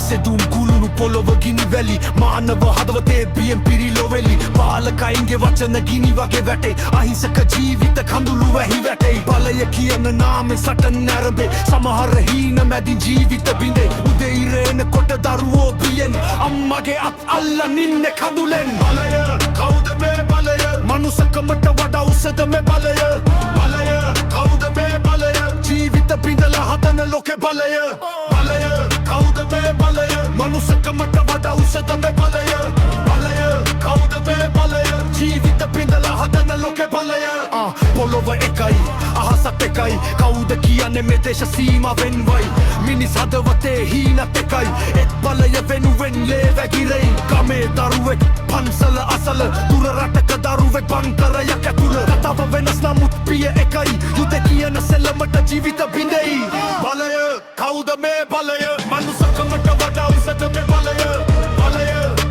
සෙදුම් කුළුණු පොළොව ගිනි වැලි මානව හදවතේ බියෙන් පිරිලොවෙලි පාලකයින්ගේ වචන ගිනි වගේ වැටේ අහිංසක ජීවිත කඳුළු වැහි වැටේ බලය කියන නාමෙන් සටන් නැරඹේ සමහර හීන මැදින් ජීවිත බිඳේ උදේ ඉරේන කොට දරුවෝ බියෙන් අම්මගේ අත් අල්ලන් ඉන්නේ කඳුලෙන් බලය කවුද මේ බලය මනුස්සකමට වඩා උසද මේ බලය බලය කවුද මේ බලය ජීවිත බිඳලා හදන ලෝකේ බලය බලය කවුද මේ බලය මනුස්සකමට වඩා උසද මේ බලය බලය කවුද මේ බලය ජීවිත බිඳලා හදන ලෝකේ බලය පොළොව එකයි අහසත් එකයි කවුද කියන්නේ මේ දේශ සීමාවෙන් වයි මිනිස් හදවතේ හීනත් එකයි එත් බලය වෙනුවෙන් ලේ වැගිරෙයි ගමේ දරුවෙක් පන්සල අසල දුර රටක දරුවෙක් බංකරයක් ඇතුළ කතාව වෙනස් නමුත් පිය එකයි යුද කියන සෙල්ලමට ජීවිත බිඳෙයි බලය කවුද මේ බලය මනුස්සකමට වඩා උසද මේ බලය බලය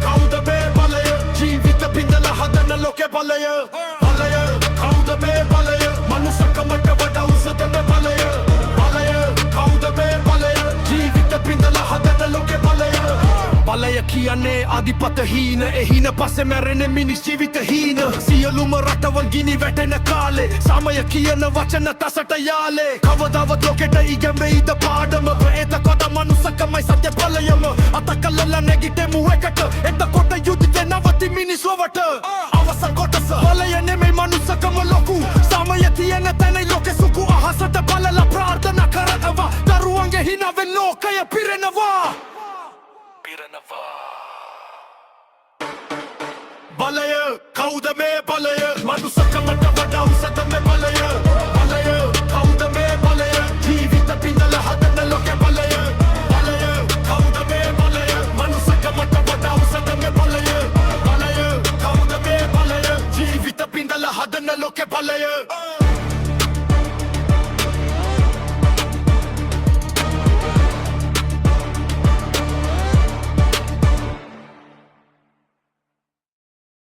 කවුද මේ බලය ජීවිත බිඳලා හදන ලෝකේ බලය බලය කවුද මේ බලය මනුස්සකමට වඩා උසද මේ බලය බලය කවුද මේ බලය ජීවිත බිඳලා හදන ලෝකේ බලය බලය කියන්නේ අධිපත හීන එහින පස්සේ මැරෙන මිනිස් ජීවිත හීන සියලුම රටවල් ගිනි වැටෙන කාලේ සමය කියන වචන තසට යාලේ කවදාවත් ලෝකෙට ඉගෙමෙයිද පාඩම එතකොට මනුස්සකමයි සත්‍ය බලයම අතකල්ලලා නැගිටෙමු එකට එතකොට යුද්ධ නවති මිනිස් ලොවට අවසන් කොටස බලය නෙමෙයි මනුස්සකම ලොකු සමය තියෙන තැනයි ලෝකෙ සුකු අහසට බලලා ප්‍රාර්ථනා කරනවා දරුවන්ගේ හිනාවෙන් ලෝකය පිරෙනවා බලය කවුද මේ බලය මනුස්සකමට වඩා උසද මේ බලය බලය කවුද මේ බලය ජීවිත බිඳලා හදන ලෝකේ බලය බලය කවුද මේ බලය මනුස්සකමට වඩා උසද මේ බලය බලය කවුද මේ බලය ජීවිත බිඳලා හදන ලෝකේ බලය